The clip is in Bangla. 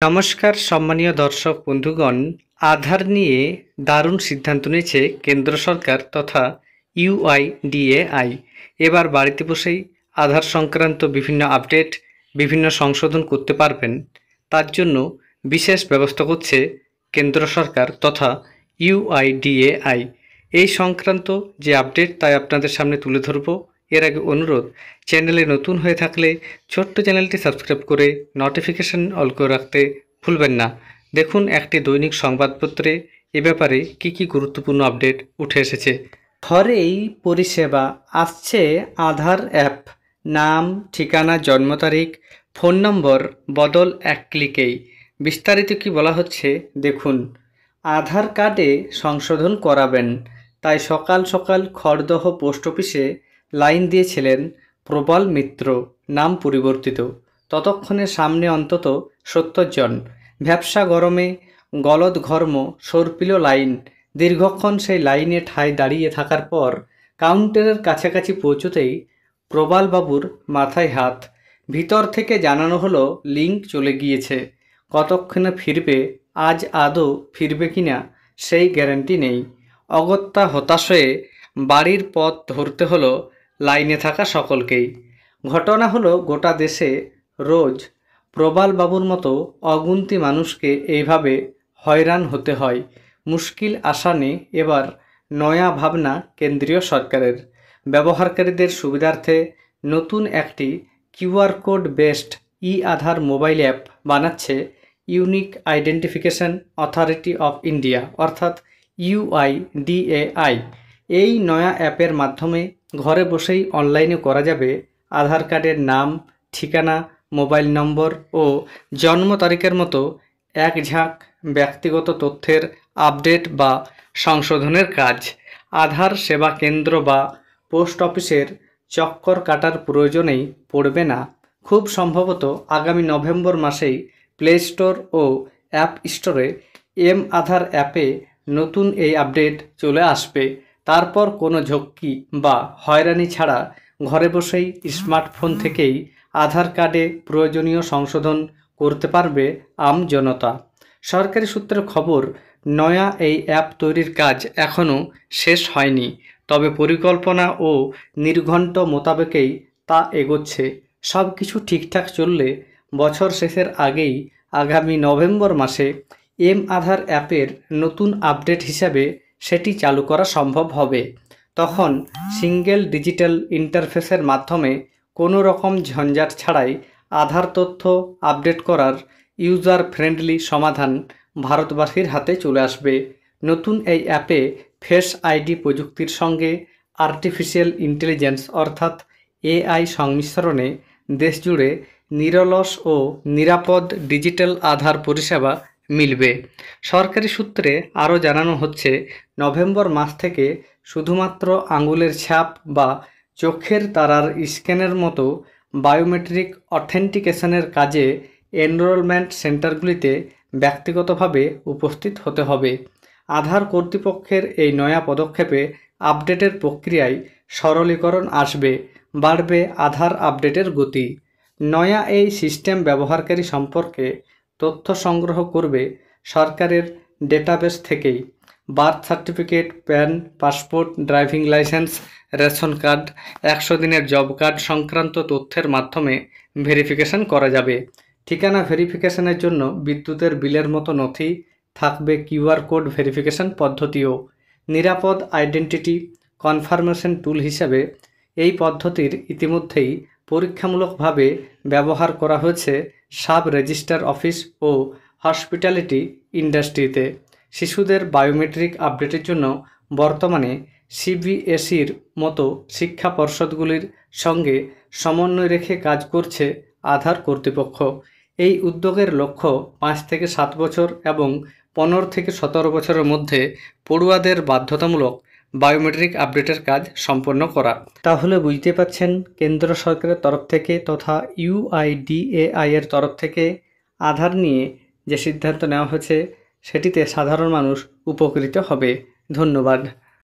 নমস্কার সম্মানীয় দর্শক বন্ধুগণ, আধার নিয়ে দারুণ সিদ্ধান্ত নিয়েছে কেন্দ্র সরকার তথা ইউআইডিএআই। এবার বাড়িতে বসেই আধার সংক্রান্ত বিভিন্ন আপডেট, বিভিন্ন সংশোধন করতে পারবেন। তার জন্য বিশেষ ব্যবস্থা করছে কেন্দ্র সরকার তথা ইউআইডিএআই। এই সংক্রান্ত যে আপডেট তাই আপনাদের সামনে তুলে ধরব। এর আগে অনুরোধ, চ্যানেলে নতুন হয়ে থাকলে ছোট্ট চ্যানেলটি সাবস্ক্রাইব করে নোটিফিকেশন অল করে রাখতে ভুলবেন না। দেখুন একটি দৈনিক সংবাদপত্রে এ ব্যাপারে কি গুরুত্বপূর্ণ আপডেট উঠে এসেছে। ঘরেই পরিষেবা আসছে আধার অ্যাপ, নাম, ঠিকানা, জন্ম তারিখ, ফোন নম্বর বদল এক ক্লিকেই। বিস্তারিত কি বলা হচ্ছে দেখুন। আধার কার্ডে সংশোধন করাবেন, তাই সকাল সকাল খড়দহ পোস্ট অফিসে লাইন দিয়েছিলেন প্রবল মিত্র, নাম পরিবর্তিত। ততক্ষণে সামনে অন্তত 70 জন। ভ্যাপসা গরমে গলদঘর্ম সর্পিল লাইন। দীর্ঘক্ষণ সেই লাইনে ঠায় দাঁড়িয়ে থাকার পর কাউন্টারের কাছাকাছি পৌঁছতেই প্রবালবাবুর মাথায় হাত। ভিতর থেকে জানানো হলো লিঙ্ক চলে গিয়েছে। কতক্ষণে ফিরবে, আজ আদৌ ফিরবে কিনা সেই গ্যারান্টি নেই। অগত্যা হতাশ হয়ে বাড়ির পথ ধরতে হলো লাইনে থাকা সকলকেই। ঘটনা হলো গোটা দেশে রোজ প্রবালবাবুর মতো অগুন্তি মানুষকে এইভাবে হয়রান হতে হয়। মুশকিল আসানে এবার নয়া ভাবনা কেন্দ্রীয় সরকারের। ব্যবহারকারীদের সুবিধার্থে নতুন একটি কিউআর কোড বেসড আধার মোবাইল অ্যাপ বানাচ্ছে unique identification authority of India অর্থাৎ ইউআইডিএআই। এই নয়া অ্যাপের মাধ্যমে ঘরে বসেই অনলাইনে করা যাবে আধার কার্ডের নাম, ঠিকানা, মোবাইল নম্বর ও জন্ম তারিখের মতো এক ঝাঁক ব্যক্তিগত তথ্যের আপডেট বা সংশোধনের কাজ। আধার সেবা কেন্দ্র বা পোস্ট অফিসের চক্কর কাটার প্রয়োজনেই পড়বে না। খুব সম্ভবত আগামী নভেম্বর মাসেই প্লে স্টোর ও অ্যাপ স্টোরে আধার অ্যাপে নতুন এই আপডেট চলে আসবে। তারপর কোনো ঝক্কি বা হয়রানি ছাড়া ঘরে বসেই স্মার্টফোন থেকেই আধার কার্ডে প্রয়োজনীয় সংশোধন করতে পারবে আমজনতা। সরকারি সূত্রের খবর, নয়া এই অ্যাপ তৈরির কাজ এখনও শেষ হয়নি, তবে পরিকল্পনা ও নির্ঘণ্ট মোতাবেকেই তা এগোচ্ছে। সব কিছু ঠিকঠাক চললে বছর শেষের আগেই আগামী নভেম্বর মাসে আধার অ্যাপের নতুন আপডেট হিসাবে সেটি চালু করা সম্ভব হবে। তখন সিঙ্গেল ডিজিটাল ইন্টারফেসের মাধ্যমে কোনো রকম ঝঞ্ঝাট ছাড়াই আধার তথ্য আপডেট করার ইউজার ফ্রেন্ডলি সমাধান ভারতবাসীর হাতে চলে আসবে। নতুন এই অ্যাপে ফেস আইডি প্রযুক্তির সঙ্গে আর্টিফিশিয়াল ইন্টেলিজেন্স অর্থাৎ এআই সংমিশ্রণে দেশজুড়ে নিরলস ও নিরাপদ ডিজিটাল আধার পরিষেবা মিলবে। সরকারি সূত্রে আরও জানানো হচ্ছে, নভেম্বর মাস থেকে শুধুমাত্র আঙুলের ছাপ বা চোখের তারার স্ক্যানের মতো বায়োমেট্রিক অথেন্টিকেশনের কাজে এনরোলমেন্ট সেন্টারগুলিতে ব্যক্তিগতভাবে উপস্থিত হতে হবে। আধার কর্তৃপক্ষের এই নয়া পদক্ষেপে আপডেটের প্রক্রিয়ায় সরলীকরণ আসবে, বাড়বে আধার আপডেটের গতি। নয়া এই সিস্টেম ব্যবহারকারী সম্পর্কে তথ্য সংগ্রহ করবে সরকারের ডেটাবেস থেকেই। Birth certificate, pan, passport, driving licence, ration card, 100 দিনের জব কার্ড সংক্রান্ত তথ্যের মাধ্যমে ভেরিফিকেশন করা যাবে। ঠিকানা ভেরিফিকেশনের জন্য বিদ্যুতের বিলের মতো নথি থাকবে কিউআর কোড ভেরিফিকেশন পদ্ধতিও। নিরাপদ আইডেন্টিটি কনফার্মেশন টুল হিসেবে এই পদ্ধতির ইতিমধ্যেই পরীক্ষামূলকভাবে ব্যবহার করা হয়েছে সাব রেজিস্ট্রার অফিস ও হসপিটালিটি ইন্ডাস্ট্রিতে। শিশুদের বায়োমেট্রিক আপডেটের জন্য বর্তমানে সিবিএসইর মতো শিক্ষা পর্ষদগুলির সঙ্গে সমন্বয় রেখে কাজ করছে আধার কর্তৃপক্ষ। এই উদ্যোগের লক্ষ্য 5 থেকে 7 বছর এবং 15 থেকে 17 বছরের মধ্যে পড়ুয়াদের বাধ্যতামূলক বায়োমেট্রিক আপডেটের কাজ সম্পন্ন করা। তাহলে বুঝতে পারছেন, কেন্দ্র সরকারের তরফ থেকে তথা ইউআইডিএআই এর তরফ থেকে আধার নিয়ে যে সিদ্ধান্ত নেওয়া হয়েছে সেটিতে সাধারণ মানুষ উপকৃত হবে। ধন্যবাদ।